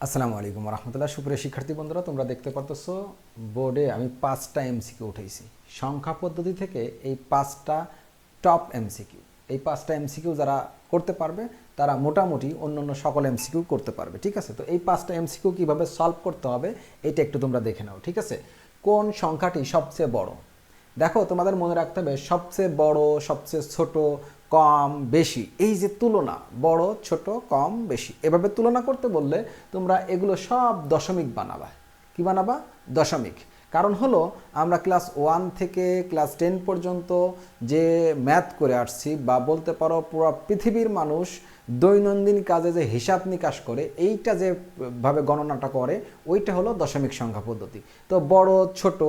আসসালামু আলাইকুম রহমতুল্লাহ। সুপ্রিয় শিক্ষার্থী বন্ধুরা, তোমরা দেখতে পারতেছো বোর্ডে আমি 5টা এমসিকিউ উঠাইছি সংখ্যা পদ্ধতি থেকে। এই 5টা টপ এমসিকিউ, এই 5টা এমসিকিউ যারা করতে পারবে তারা মোটামুটি অন্য সকল এমসিকিউ করতে পারবে। ঠিক আছে, তো এই 5টা এমসিকিউ কীভাবে সলভ করতে হবে এটা একটু তোমরা দেখে নাও। ঠিক আছে, কোন সংখ্যাটি সবচেয়ে বড়? দেখো, তোমাদের মনে রাখতে হবে সবচেয়ে বড়, সবচেয়ে ছোট, কম, বেশি, এই যে তুলনা, বড়, ছোট, কম, বেশি, এভাবে তুলনা করতে বললে তোমরা এগুলো সব দশমিক বানাবা। কি বানাবা? দশমিক। কারণ হলো আমরা ক্লাস 1 থেকে ক্লাস 10 পর্যন্ত যে ম্যাথ করে আসছি, বা বলতে পারো পুরো পৃথিবীর মানুষ দৈনন্দিন কাজে যে হিসাব নিকাশ করে, এইটা যেভাবে গণনাটা করে ওইটা হলো দশমিক সংখ্যা পদ্ধতি। তো বড়, ছোট,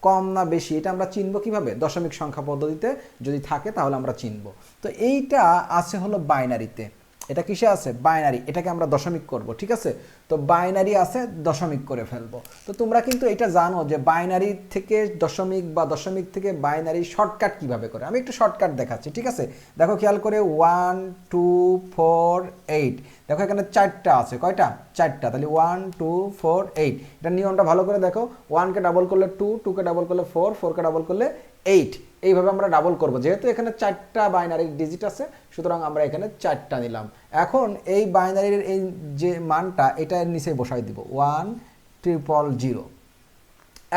কম না বেশি, এটা আমরা চিনবো কিভাবে? দশমিক সংখ্যা পদ্ধতিতে যদি থাকে তাহলে আমরা চিনবো। তো এইটা আছে হলো বাইনারিতে। এটা কিসে আছে? বাইনারি। এটাকে আমরা দশমিক করব। ঠিক আছে, তো বাইনারি আছে, দশমিক করে ফেলবো। তো তোমরা কিন্তু এটা জানো যে বাইনারি থেকে দশমিক বা দশমিক থেকে বাইনারি শর্টকাট কিভাবে করে। আমি একটু শর্টকাট দেখাচ্ছি। ঠিক আছে, দেখো খেয়াল করে 1 2 4 8। দেখো এখানে 4টা আছে। কয়টা? 4টা। তাহলে 1 2 4 8। এটা নিয়মটা ভালো করে দেখো। 1কে ডাবল করলে 2, 2কে ডাবল করলে 4, 4কে ডাবল করলে 8। এইভাবে আমরা ডাবল করব। যেহেতু এখানে 4টা বাইনারি ডিজিট আছে, সুতরাং আমরা এখানে 4টা নিলাম। এখন এই বাইনারির এই যে মানটা, এটা এর নিচে বসাই দিব 1,000,000।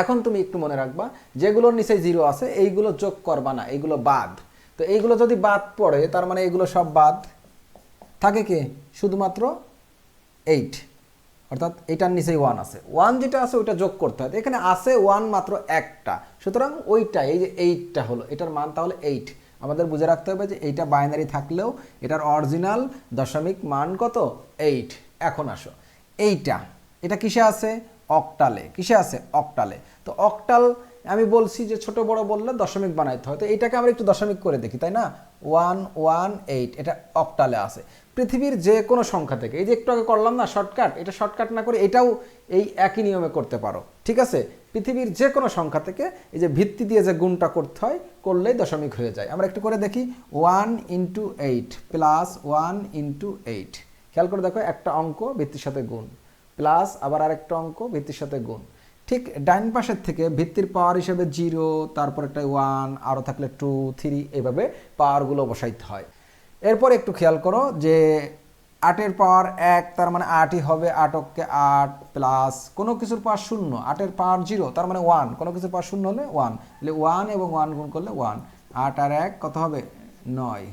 এখন তুমি একটু মনে রাখবা, যেগুলোর নিচে 0 আছে এইগুলো যোগ করবা না, এইগুলো বাদ। তো এইগুলো যদি বাদ পড়ে তার মানে এগুলো সব বাদ থাকে। কে? শুধুমাত্র 8, অর্থাৎ এটার নিচেই 1 আছে। 1 যেটা আছে ওইটা যোগ করতে হয়। এখানে আছে 1 মাত্র একটা, সুতরাং ওইটা, এই যে 8টা হলো এটার মান, তাহলে 8। আমাদের বুঝে রাখতে হবে যে এইটা বাইনারি থাকলেও এটার অরিজিনাল দশমিক মান কত? 8। এখন আসো, এটা কিসে আছে? অক্টালে। কিসে আছে? অক্টালে। তো অক্টাল আমি বলছি যে ছোট বড় বললে দশমিক বানাইতে হয়, তো এইটাকে আমরা একটু দশমিক করে দেখি, তাই না? 118, এটা অক্টালে আছে। পৃথিবীর যে কোনো সংখ্যা থেকে, এই যে একটু আগে করলাম না শর্টকাট, এটা শর্টকাট না করে এটাও এই একই নিয়মে করতে পারো। ঠিক আছে, পৃথিবীর যে কোনো সংখ্যা থেকে এই যে ভিত্তি দিয়ে যে গুণটা করতে হয়, করলেই দশমিক হয়ে যায়। আমরা একটু করে দেখি। 1 × 8 প্লাস 1 × 8। খেয়াল করে দেখো, একটা অঙ্ক ভিত্তির সাথে গুণ, প্লাস আবার আরেকটা অঙ্ক ভিত্তির সাথে গুণ। ঠিক ডাইন পাশের থেকে ভিত্তির পাওয়ার হিসেবে 0, তারপর একটা 1, আরও থাকলে 2 3, এইভাবে পাওয়ারগুলো বসাইতে হয়। এরপর একটু খেয়াল করো যে 8-এর পাওয়ার 1, তার মানে 8ই হবে। 8কে 8 প্লাস কোনো কিছুর পাওয়ার 0, 8-এর পাওয়ার 0, তার মানে 1, কোনো কিছুর পাওয়ার 0 হলে 1, তাহলে 1 এবং 1 গুণ করলে 1, 8 আর 1 কত হবে? 9।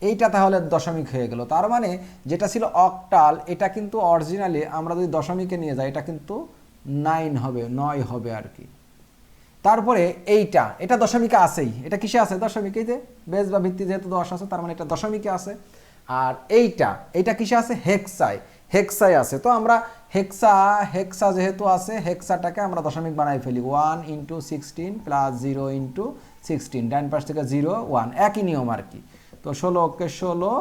এইটা তাহলে দশমিক হয়ে গেল। তার মানে যেটা ছিল অক্টাল, এটা কিন্তু অরিজিনালি আমরা যদি দশমিকে নিয়ে যাই এটা কিন্তু 9 হবে, 9 হবে আর কি। তারপরে এটা দশমিকে আছেই। এটা কিসে আছে? দশমিকে। যে বেস বা ভিত্তি যেহেতু 10 আছে, তার মানে এটা দশমিকে আছে। আর এইটা কিসে আছে? হেক্সায় আছে। তো আমরা হেক্সা যেহেতু আছে, হেক্সাটাকে আমরা দশমিক বানাই ফেলি। 1 × 16 প্লাস 0 × 16, ডান পাশ থেকে 0 1, একই নিয়ম আর কি। তো 16কে 16,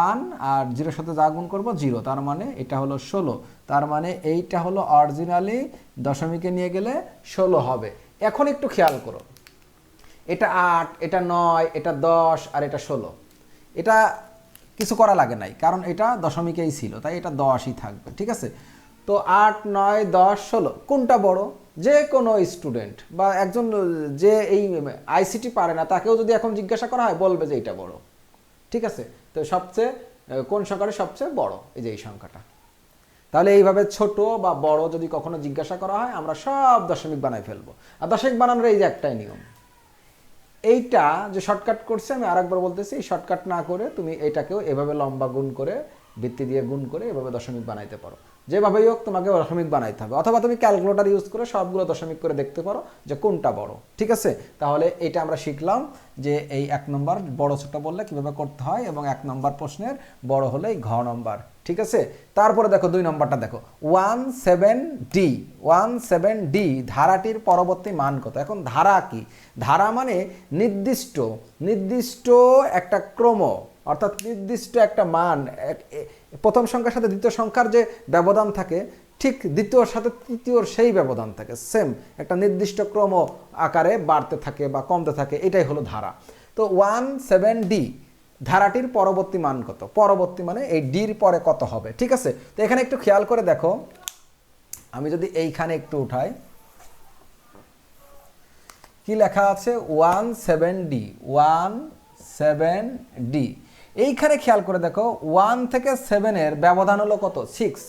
1 আর 0-এর সাথে যা গুণ করবো 0, তার মানে এটা হলো 16। তার মানে এইটা হলো অরিজিনালি দশমিকে নিয়ে গেলে 16 হবে। এখন একটু খেয়াল করো, এটা 8, এটা 9, এটা 10 আর এটা 16। এটা কিছু করা লাগে নাই, কারণ এটা দশমিকেই ছিল, তাই এটা 10ই থাকবে। ঠিক আছে, তো 8 9 10 16 কোনটা বড়? যে কোনো স্টুডেন্ট বা একজন যে এই আইসিটি পারে না, তাকেও যদি এখন জিজ্ঞাসা করা হয় বলবে যে এটা বড়। ঠিক আছে, তো সবচেয়ে কোন সংখ্যাটা সবচেয়ে বড়? এই যে এই সংখ্যাটা। তাহলে এইভাবে ছোট বা বড় যদি কখনো জিজ্ঞাসা করা হয়, আমরা সব দশমিক বানাই ফেলবো। আর দশমিক বানানোর এই যে একটাই নিয়ম, এইটা যে শর্টকাট করছে, আমি আরেকবার বলতেছি, এই শর্টকাট না করে তুমি এটাকেও এভাবে লম্বা গুণ করে, ভিত্তি দিয়ে গুণ করে এভাবে দশমিক বানাইতে পারো। যেভাবেই হোক তোমাকে দশমিক বানাইতে হবে, অথবা তুমি ক্যালকুলেটর ইউজ করে সবগুলো দশমিক করে দেখতে পারো যে কোনটা বড়। ঠিক আছে, তাহলে এটা আমরা শিখলাম যে এই 1 নম্বর বড় ছোট বললে কিভাবে করতে হয়, এবং 1 নম্বর প্রশ্নের বড় হলে ঘ নম্বর। ঠিক আছে, তারপরে দেখো 2 নম্বরটা দেখো, 17D ধারাটির পরবর্তী মান কত? এখন ধারা কি? ধারা মানে নির্দিষ্ট একটা ক্রম, অর্থাৎ নির্দিষ্ট একটা মান। প্রথম সংখ্যার সাথে দ্বিতীয় সংখ্যার যে ব্যবধান থাকে, ঠিক দ্বিতীয়র সাথে তৃতীয়র সেই ব্যবধান থাকে, সেম একটা নির্দিষ্ট ক্রম আকারে বাড়তে থাকে বা কমতে থাকে, এটাই হলো ধারা। তো 17D ধারাটির পরবর্তী মান কত, পরবর্তী মানে এই ডির পরে কত হবে। ঠিক আছে, তো এখানে একটু খেয়াল করে দেখো, আমি যদি এইখানে একটু উঠাই, কি লেখা আছে 17D, 17D। এইখানে খেয়াল করে দেখো 1 থেকে 7 এর ব্যবধান হলো কত, 6।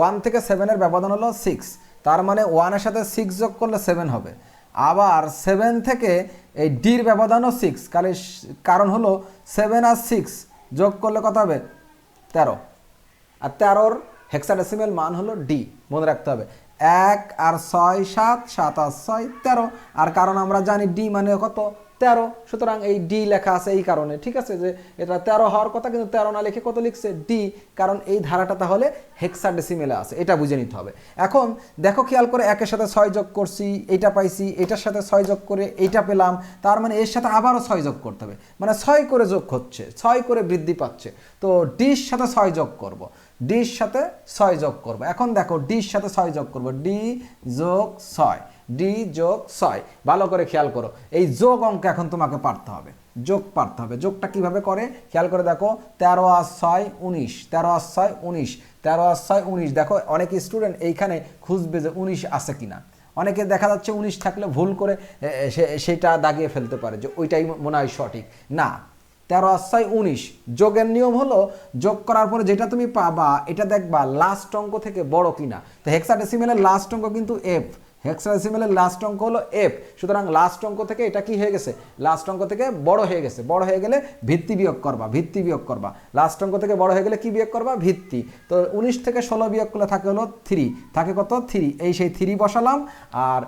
1 থেকে 7 এর ব্যবধান হলো 6, তার মানে 1 এর সাথে 6 যোগ করলে 7 হবে। আবার 7 থেকে এই ডির ব্যবধানও 6, কারণ হলো 7 আর 6 যোগ করলে কত হবে, 13। আর 13-র হেক্সাডেসিমেল মান হলো ডি, মনে রাখতে হবে। 1 আর 6 7, 7 আর 6 13। আর কারণ আমরা জানি ডি মানে কত, 13, সুতরাং এই ডি লেখা আছে এই কারণে। ঠিক আছে, যে এটা 13 হওয়ার কথা, কিন্তু 13 না লিখে কত লিখছে, ডি, কারণ এই ধারাটা তাহলে হেক্সাডেসিমেলে আছে, এটা বুঝে নিতে হবে। এখন দেখো খেয়াল করে, 1 এর সাথে 6 যোগ করছি, এইটা পাইছি, এটার সাথে 6 যোগ করে এইটা পেলাম, তার মানে এর সাথে আবারও 6 যোগ করতে হবে, মানে 6 করে যোগ হচ্ছে, 6 করে বৃদ্ধি পাচ্ছে। তো ডির সাথে 6 যোগ করব, ডির সাথে 6 যোগ করব। এখন দেখো ডির সাথে 6 যোগ করব, ডি যোগ 6, ডি যোগ 6। ভালো করে খেয়াল করো, এই যোগ অঙ্ক এখন তোমাকে পারতে হবে, যোগ পারতে হবে। যোগটা কিভাবে করে খেয়াল করে দেখো, 13 আর 6 19, 13 আর 6 19, 13 আর 6 19। দেখো অনেক স্টুডেন্ট এইখানে খুঁজবে যে 19 আছে কিনা, অনেকে দেখা যাচ্ছে 19 থাকলে ভুল করে সেটা দাগিয়ে ফেলতে পারে যে ওইটাই মনে হয় সঠিক না। 13 আর 6 19, যোগের নিয়ম হলো যোগ করার পরে যেটা তুমি পাবা এটা দেখবা লাস্ট অঙ্ক থেকে বড় কিনা। তো হেক্সাডেসিমেলের লাস্ট অঙ্ক কিন্তু এফ, হেক্সাডেসিমেলের লাস্ট অঙ্ক হলো এফ, সুতরাং লাস্ট অঙ্ক থেকে এটা কি হয়ে গেছে, লাস্ট অঙ্ক থেকে বড় হয়ে গেছে। বড় হয়ে গেলে ভিত্তি বিয়োগ করবা, ভিত্তি বিয়োগ করবা। লাস্ট অঙ্ক থেকে বড় হয়ে গেলে কি বিয়োগ করবা, ভিত্তি। তো 19 থেকে 16 বিয়োগ করলে থাকে হলো 3, থাকে কত 3, এই সেই 3 বসালাম। আর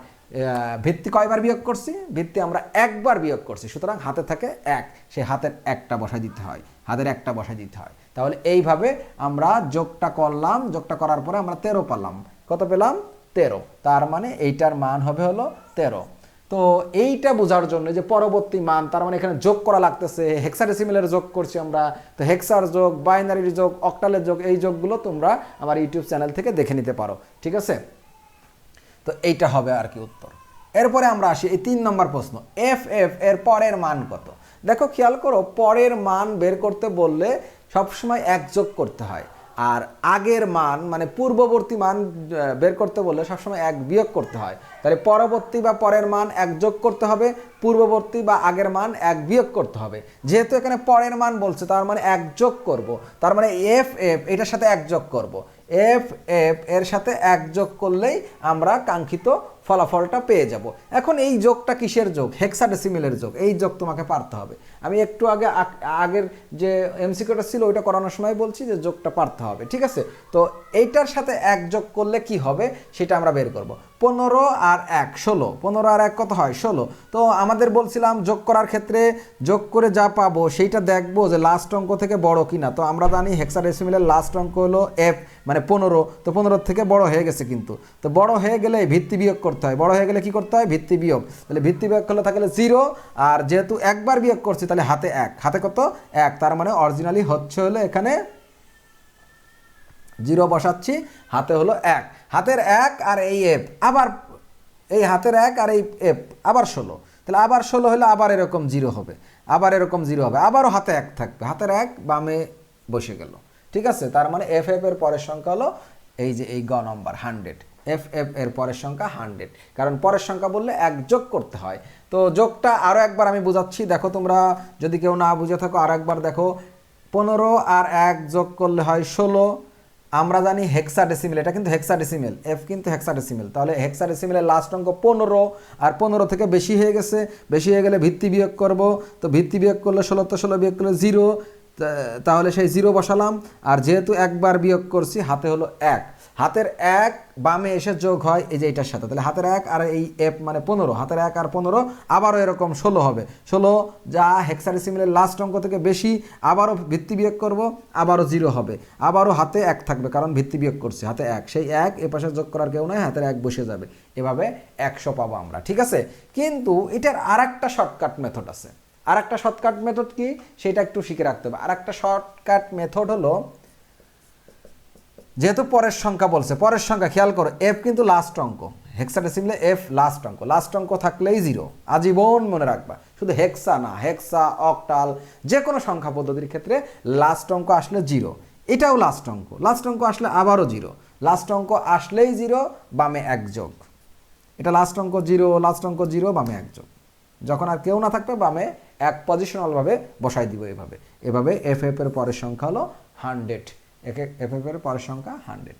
ভিত্তি কয়বার বিয়োগ করছি, ভিত্তি আমরা একবার বিয়োগ করছি, সুতরাং হাতে থাকে 1, সেই হাতের 1টা বসাই দিতে হয়, হাতের 1টা বসাই দিতে হয়। তাহলে এইভাবে আমরা যোগটা করলাম, যোগটা করার পরে আমরা 13 পেলাম। কত পেলাম, 13, তার মানে এইটার মান হবে হলো 13। তো এইটা বোঝার জন্য যে পরবর্তী মান, তার মানে এখানে যোগ করা লাগতেছে, হেক্সাডেসিমেলের যোগ করছি আমরা, তো হেক্সার যোগ, বাইনারির যোগ, অক্টালের যোগ, এই যোগগুলো তোমরা আমার ইউটিউব চ্যানেল থেকে দেখে নিতে পারো। ঠিক আছে, তো এইটা হবে আর কি উত্তর। এরপরে আমরা আসি এই 3 নম্বর প্রশ্ন, এফ এফ এর পরের মান কত। দেখো খেয়াল করো, পরের মান বের করতে বললে সবসময় 1 যোগ করতে হয়, আর আগের মান মানে পূর্ববর্তী মান বের করতে বললে সবসময় 1 বিয়োগ করতে হয়। তাহলে পরবর্তী বা পরের মান 1 যোগ করতে হবে, পূর্ববর্তী বা আগের মান 1 বিয়োগ করতে হবে। যেহেতু এখানে পরের মান বলছে, তার মানে 1 যোগ করব, তার মানে এফ এফ এটার সাথে 1 যোগ করব। এফ এফ এর সাথে 1 যোগ করলেই আমরা কাঙ্ক্ষিত ফলাফলটা পেয়ে যাব। এখন এই যোগটা কিসের যোগ, হেক্সাডেসিমেলের যোগ, এই যোগ তোমাকে পারতে হবে। আমি একটু আগের যে এমসিকিউটা ছিল ওইটা করানোর সময় বলছি যে যোগটা পারতে হবে। ঠিক আছে, তো এইটার সাথে 1 যোগ করলে কি হবে সেটা আমরা বের করব। 15 আর 1 16, 15 আর 1 কত হয় 16। তো আমাদের বলছিলাম যোগ করার ক্ষেত্রে যোগ করে যা পাবো সেইটা দেখবো যে লাস্ট অঙ্ক থেকে বড় কিনা। তো আমরা জানি হেক্সাডেসিমেলের লাস্ট অঙ্ক হলো এফ, মানে 15, তো 15 থেকে বড় হয়ে গেছে কিন্তু। তো বড় হয়ে গেলে ভিত্তি বিয়োগ করতে হয়, বড় হয়ে গেলে কি করতে হয়, ভিত্তি বিয়োগ। তাহলে ভিত্তি বিয়োগ করলে থাকলে 0, আর যেহেতু একবার বিয়োগ করছি তাহলে হাতে 1, হাতে কত 1, তার মানে অরিজিনালি হচ্ছে হলো এখানে 0 বসাচ্ছি, হাতে হলো 1, হাতের 1 আর এই এফ, আবার এই হাতের 1 আর এই এফ আবার 16, তাহলে আবার 16 হলে আবার এরকম 0 হবে, আবার এরকম 0 হবে, আবারও হাতে 1 থাকবে, হাতের 1 বামে বসে গেল। ঠিক আছে, তার মানে এফ এফ এর পরের সংখ্যা হলো এই যে এই গ নম্বর 100, এফ এফ এর পরের সংখ্যা 100, কারণ পরের সংখ্যা বললে 1 যোগ করতে হয়। তো যোগটা আরও একবার আমি বোঝাচ্ছি, দেখো তোমরা যদি কেউ না বুঝে থাকো আরও একবার দেখো। 15 আর 1 যোগ করলে হয় 16, আমরা জানি হেক্সাডেসিমেল, এটা কিন্তু হেক্সাডেসিমেল, এফ কিন্তু হেক্সাডেসিমেল, তাহলে হেক্সাডেসিমেলের লাস্ট অঙ্ক 15, আর 15 থেকে বেশি হয়ে গেছে, বেশি হয়ে গেলে ভিত্তি বিয়োগ করব। তো ভিত্তি বিয়োগ করলে 16, তো 16 বিয়োগ করলে 0, তাহলে সেই 0 বসালাম। আর যেহেতু একবার বিয়োগ করছি হাতে হলো 1, হাতের 1 বামে এসে যোগ হয় এই যে এটার সাথে, তাহলে হাতের 1 আর এই এফ মানে 15, হাতের 1 আর 15 আবারও এরকম 16 হবে, 16 যা হেক্সাডেসিমেলের লাস্ট অঙ্ক থেকে বেশি, আবারও ভিত্তি বিয়োগ করব, আবারও 0 হবে, আবারও হাতে 1 থাকবে কারণ ভিত্তি বিয়োগ করছি, হাতে 1, সেই 1 এ পাশে যোগ করার কেউ নয়, হাতের 1 বসে যাবে, এভাবে 100 পাবো আমরা। ঠিক আছে, কিন্তু এটার আরেকটা শর্টকাট মেথড আছে। আরেকটা শর্টকাট মেথড কি সেটা একটু শিখে রাখতে হবে। আরেকটা শর্টকাট মেথড হলো, যেহেতু পরের সংখ্যা বলছে, পরের সংখ্যা খেয়াল করো, এফ কিন্তু লাস্ট অঙ্ক, হেক্সাডেসিমেলে এফ লাস্ট অঙ্ক থাকলেই 0, আজীবন মনে রাখবা। শুধু হেক্সা না, হেক্সা, অক্টাল, যে কোনো সংখ্যা পদ্ধতির ক্ষেত্রে লাস্ট অঙ্ক আসলে 0। এটাও লাস্ট অঙ্ক আসলে আবারও 0, লাস্ট অঙ্ক আসলেই 0, বামে 1 যোগ। এটা লাস্ট অঙ্ক 0, বামে 1 যোগ। যখন আর কেউ না থাকবে বামে 1 পজিশনালভাবে বসাই দিব। এভাবে এফ এর পরের সংখ্যা হলো 100, এফ এর পরের সংখ্যা 100।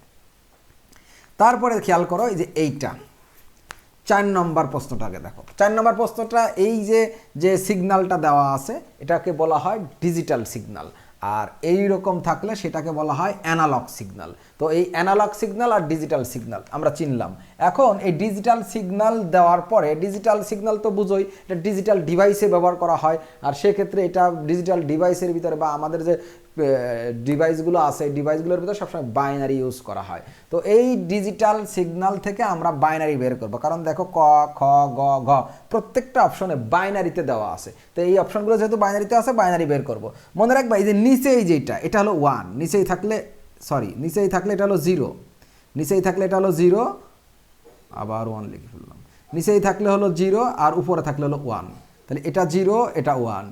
তারপরে খেয়াল করো এই যে এইটা 4 নম্বর প্রশ্নটাকে দেখো। 4 নম্বর প্রশ্নটা এই যে সিগন্যালটা দেওয়া আছে এটাকে বলা হয় ডিজিটাল সিগন্যাল, আর এই রকম থাকলে সেটাকে বলা হয় অ্যানালগ সিগন্যাল। তো এই অ্যানালগ সিগন্যাল আর ডিজিটাল সিগন্যাল আমরা চিনলাম। এখন এই ডিজিটাল সিগন্যাল দেওয়ার পরে, ডিজিটাল সিগন্যাল তো বুঝোই এটা ডিজিটাল ডিভাইসে ব্যবহার করা হয়, আর সেক্ষেত্রে এটা ডিজিটাল ডিভাইসের ভিতরে বা আমাদের যে ডিভাইসগুলো আছে ডিভাইসগুলোর ভিতরে সবসময় বাইনারি ইউজ করা হয়। তো এই ডিজিটাল সিগন্যাল থেকে আমরা বাইনারি বের করব, কারণ দেখো ক, খ, গ, ঘ প্রত্যেকটা অপশনে বাইনারিতে দেওয়া আছে। তো এই অপশনগুলো যেহেতু বাইনারিতে আছে, বাইনারি বের করব। মনে রাখবা এই যে নিচে এটা হলো 1, নিচেই থাকলে এটা হলো 0, নিচেই থাকলে এটা হলো 0, আবার 1 লিখে ফেললাম। নিচেই থাকলে হলো 0 আর উপরে থাকলে হলো 1, তাহলে এটা 0, এটা 1,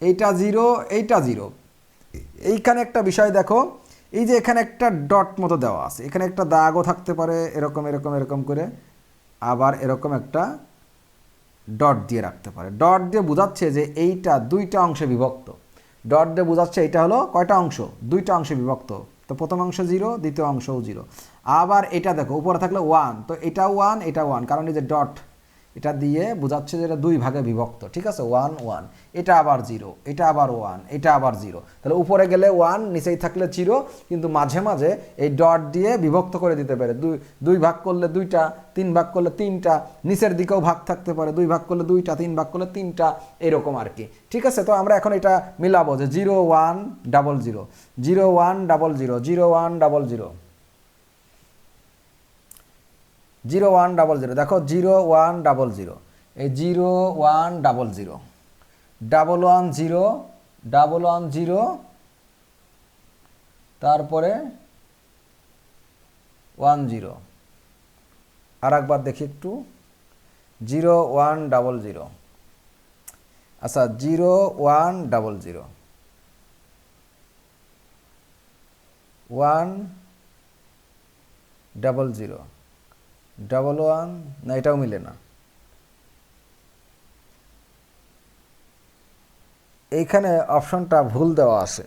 এইটা 0, এইটা 0। এইখানে একটা বিষয় দেখো, এই যে এখানে একটা ডট মতো দেওয়া আছে, এখানে একটা দাগও থাকতে পারে এরকম করে, আবার এরকম একটা ডট দিয়ে রাখতে পারে। ডট দিয়ে বোঝাচ্ছে যে এইটা 2টা অংশে বিভক্ত। ডট দিয়ে বোঝাচ্ছে এটা হলো কয়টা অংশ? 2টা অংশে বিভক্ত। তো প্রথম অংশ 0, দ্বিতীয় অংশও 0। আবার এটা দেখো উপরে থাকলে 1, তো এটা 1, এটা 1, কারণ এই যে ডট এটা দিয়ে বোঝাচ্ছে যে এটা 2 ভাগে বিভক্ত। ঠিক আছে, 1 1, এটা আবার 0, এটা আবার 1, এটা আবার 0। তাহলে উপরে গেলে 1, নিচেই থাকলে 0, কিন্তু মাঝে মাঝে এই ডট দিয়ে বিভক্ত করে দিতে পারে। 2 ভাগ করলে 2টা, 3 ভাগ করলে 3টা, নিচের দিকেও ভাগ থাকতে পারে, 2 ভাগ করলে 2টা, 3 ভাগ করলে 3টা, এরকম আর কি। ঠিক আছে, তো আমরা এখন এটা মিলাবো যে 0 1 0 0, 0 1 0 0, 0 1 0 0, 0 1 0 0। দেখো 0 1 0 0, এই 0 1 0 0, 1 1 0, 1 1 0, তারপরে 1 0। আর একবার দেখি একটু, 0 1 0 0, আচ্ছা 0 1 0 0, 1 0 0, 1 1, না এটাও মিলে না। এইখানে অপশনটা ভুল দেওয়া আছে,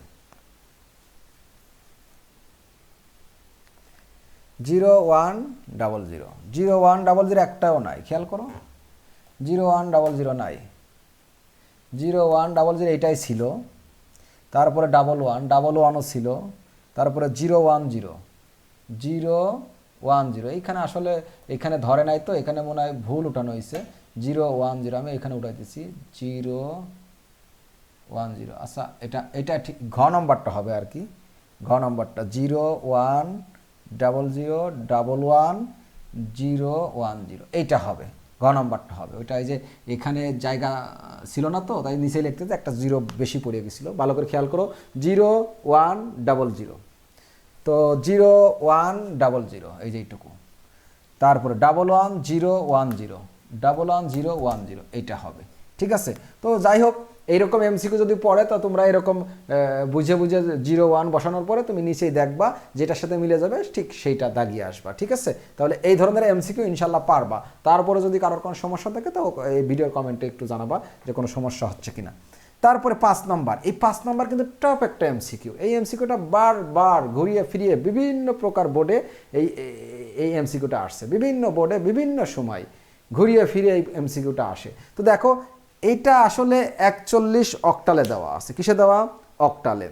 0 1 0 0, 0 1 0 0 একটাও নাই, খেয়াল করো 0 1 0 0 নাই। 0 1 0 0 এইটাই ছিল, তারপরে 1 1 1ও ছিল, তারপরে 0 1 0, 0 1 0। এইখানে আসলে এখানে ধরে নাই, তো এখানে মনে হয় ভুল উঠানো হয়েছে। 0 1 0 আমি এখানে উঠাইতেছি 0 1 0। আচ্ছা এটা ঠিক ঘ নম্বরটা হবে আর কি, ঘ নম্বরটা 0 1 0 0 1 1 0 1 0, এইটা হবে, ঘ নম্বরটা হবে। ওইটা এই যে এখানে জায়গা ছিল না, তো তাই নিচে লিখতে একটা 0 বেশি পড়ে গেছিলো। ভালো করে খেয়াল করো, 0 1 0 0, তো 0 1 0 0, এই যে এইটুকু। তারপরে 1 1 0 1 0, 1 1 0 1 0, এইটা হবে। ঠিক আছে, তো যাই হোক এইরকম এমসিকিউ যদি পড়ে তো তোমরা এরকম বুঝে 0 1 বসানোর পরে তুমি নিচেই দেখবা যেটার সাথে মিলে যাবে ঠিক সেইটা দাগিয়ে আসবা। ঠিক আছে, তাহলে এই ধরনের এমসিকিউ ইনশাল্লাহ পারবা। তারপরে যদি কারোর কোনো সমস্যা থাকে তো এই ভিডিওর কমেন্টে একটু জানাবা যে কোনো সমস্যা হচ্ছে কিনা। তারপরে 5 নম্বর, এই 5 নম্বর কিন্তু টপ একটা এমসিকিউ। এই এমসিকিউটা বারবার ঘুরিয়ে ফিরিয়ে বিভিন্ন প্রকার বোর্ডে এই এমসিকিউটা আসছে, বিভিন্ন বোর্ডে বিভিন্ন সময় ঘুরিয়ে ফিরিয়ে এই এমসিকিউটা আসে। তো দেখো এইটা আসলে 41 অক্টালে দেওয়া আছে। কিসে দেওয়া? অক্টালে।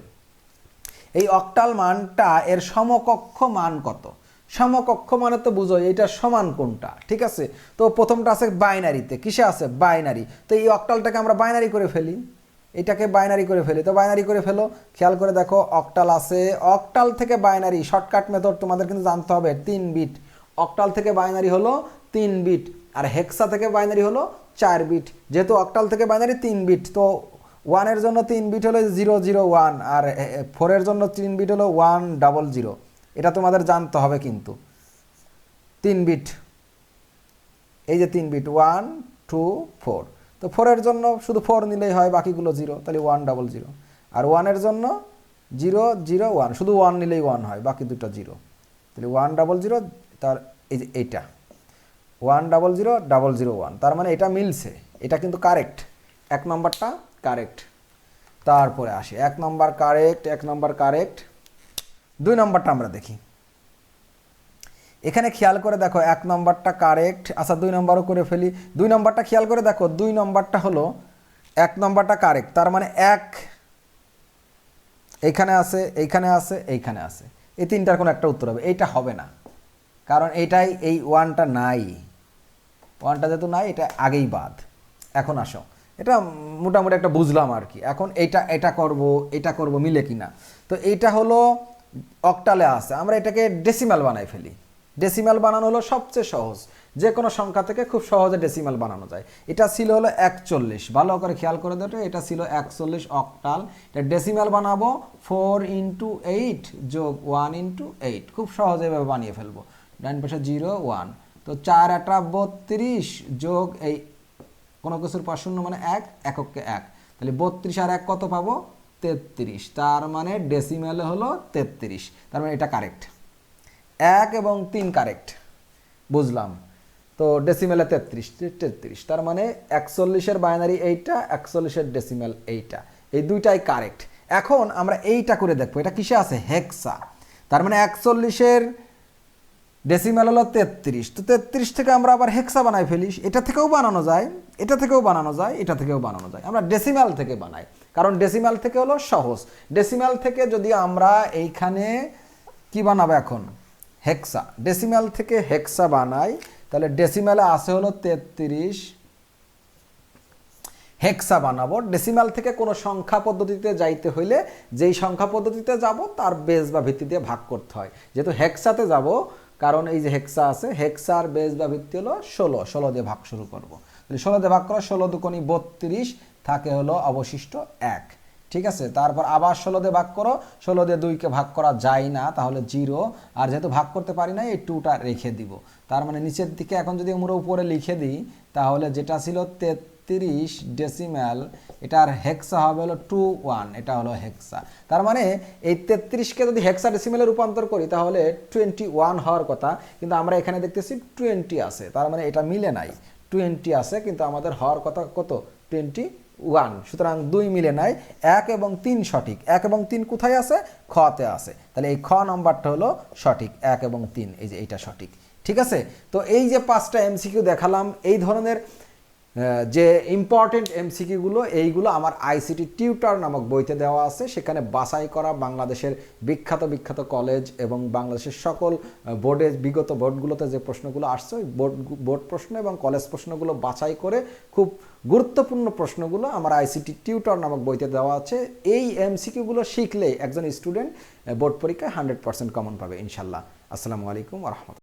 এই অক্টাল মানটা এর সমকক্ষ মান কত? সমকক্ষ মানে তো বুঝো এটা সমান কোনটা। ঠিক আছে, তো প্রথমটা আছে বাইনারিতে। কিসে আছে? বাইনারি। তো এই অক্টালটাকে আমরা বাইনারি করে ফেলি, এটাকে বাইনারি করে ফেলি। তো বাইনারি করে ফেলো, খেয়াল করে দেখো অক্টাল আছে, অক্টাল থেকে বাইনারি শর্টকাট মেথড তোমাদের কিন্তু জানতে হবে 3 বিট। অক্টাল থেকে বাইনারি হলো 3 বিট, আর হেক্সা থেকে বাইনারি হলো 4 বিট। যেহেতু অক্টাল থেকে বাইনারি 3 বিট, তো 1 এর জন্য 3 বিট হলো 0 0 1, আর 4 এর জন্য 3 বিট হলো 1 0 0। এটা তোমাদের জানতে হবে কিন্তু 3 বিট এই যে 3 বিট 1 2 4, তো 4-এর জন্য শুধু 4 নিলেই হয়, বাকিগুলো 0, তাহলে 100, আর 1-এর জন্য 0 0 1, শুধু 1 নিলেই 1 হয়, বাকি দুটো 0, তাহলে 100, তার এই যে এইটা 100 001, তার মানে এটা মিলছে, এটা কিন্তু কারেক্ট, 1 নম্বরটা কারেক্ট। তারপরে আসে 1 নম্বর কারেক্ট, 1 নম্বর কারেক্ট। 2 নম্বরটা আমরা দেখি, এখানে খেয়াল করে দেখো 1 নম্বরটা কারেক্ট, আচ্ছা 2 নম্বরও করে ফেলি। 2 নম্বরটা খেয়াল করে দেখো, 2 নম্বরটা হলো 1 নম্বরটা কারেক্ট, তার মানে 1 এইখানে আছে, এইখানে আছে, এইখানে আছে, এই তিনটার কোনো একটা উত্তর হবে, এইটা হবে না, কারণ এইটাই, এই 1টা নাই, 1টা যেহেতু নাই এটা আগেই বাদ। এখন আসো, এটা মোটামুটি একটা বুঝলাম আর কি। এখন এটা করব মিলে কিনা, তো এইটা হলো অক্টালে আছে, আমরা এটাকে ডেসিমাল বানাই ফেলি। ডেসিমাল বানানো হলো সবচেয়ে সহজ, যে কোনো সংখ্যা থেকে খুব সহজে ডেসিমাল বানানো যায়। এটা ছিল হলো 41, ভালো করে খেয়াল করে দেখো, এটা ছিল 41 অক্টাল। এটা ডেসিমাল বানাবো 4 × 8 যোগ 1 × 8, খুব সহজে এভাবে বানিয়ে ফেলবো। ডান পাশে 0 1, তো 4 × 8 32 যোগ এই কোনো কিছুর পর শূন্য মানে 1, এককে 1, তাহলে 32 আর 1 কত পাবো 33, তার মানে ডেসিমেলে হলো 33, তার মানে এটা কারেক্ট। 1 এবং 3 কারেক্ট, বুঝলাম, তো ডেসিমেলে 33, তার মানে 41-এর বাইনারি এইটা, 41-এর ডেসিমেল এইটা, এই দুইটাই কারেক্ট। এখন আমরা এইটা করে দেখবো, এটা কিসে আছে, হেক্সা, তার মানে 41-এর ডেসিমেল হলো 33, তো 33 থেকে আমরা আবার হেক্সা বানাই ফেলি, এটা থেকেও বানানো যায়, এটা থেকেও বানানো যায়, এটা থেকেও বানানো যায়, আমরা ডেসিমেল থেকে বানাই, কারণ ডেসিমেল থেকে হলো সহজ। ডেসিমেল থেকে যদি আমরা এইখানে কি বানাবো এখন, হেক্সা, ডেসিমেল থেকে হেক্সা বানাই, তাহলে ডেসিমেলে আসে হলো 33, হেক্সা বানাবো। ডেসিমাল থেকে কোনো সংখ্যা পদ্ধতিতে যাইতে হইলে যেই সংখ্যা পদ্ধতিতে যাব তার বেস বা ভিত্তি দিয়ে ভাগ করতে হয়, যেহেতু হেক্সাতে যাব, কারণ এই যে হেক্সা আছে, হেক্সার বেস বা ভিত্তি হলো 16 দিয়ে ভাগ শুরু করব, তাহলে 16 দিয়ে ভাগ করো, 16 দুগুণে 32, থাকে হলো অবশিষ্ট 1, ঠিক আছে। তারপর আবার 16 দিয়ে ভাগ করো, 16 দিয়ে 2কে ভাগ করা যায় না, তাহলে 0, আর যেহেতু ভাগ করতে পারি না এই 2টা রেখে দিব, তার মানে নিচের দিকে এখন যদি আমরা উপরে লিখে দিই, তাহলে যেটা ছিল 33 ডেসিমেল, এটার হেক্সা হবে হলো 21, এটা হলো হেক্সা, তার মানে এই 33কে যদি হেক্সা ডেসিমেলে রূপান্তর করি তাহলে 21 হওয়ার কথা, কিন্তু আমরা এখানে দেখতেছি 20 আছে, তার মানে এটা মিলে নাই, 20 আছে কিন্তু আমাদের হওয়ার কথা কত 21, সুতরাং 2 মিলে নাই, 1 এবং 3 সঠিক। 1 এবং 3 কোথায় আছে, খতে আছে, তাহলে এই খ নম্বরটা হলো সঠিক, 1 এবং 3, এই যে এইটা সঠিক, ঠিক আছে। তো এই যে 5টা এমসিকিউ দেখালাম, এই ধরনের যে ইম্পর্টেন্ট এমসিকিউগুলো, এইগুলো আমার আইসিটি টিউটর নামক বইতে দেওয়া আছে, সেখানে বাছাই করা বাংলাদেশের বিখ্যাত কলেজ এবং বাংলাদেশের সকল বোর্ডে, বিগত বোর্ডগুলোতে যে প্রশ্নগুলো আসছে, ওই বোর্ড প্রশ্ন এবং কলেজ প্রশ্নগুলো বাছাই করে খুব গুরুত্বপূর্ণ প্রশ্নগুলো আমার আইসিটি টিউটর নামক বইতে দেওয়া আছে। এই এমসিকিউগুলো শিখলেই একজন স্টুডেন্ট বোর্ড পরীক্ষায় 100% কমন পাবে ইনশাল্লাহ। আসসালামু আলাইকুম ওয়া রাহমাতুল্লাহ।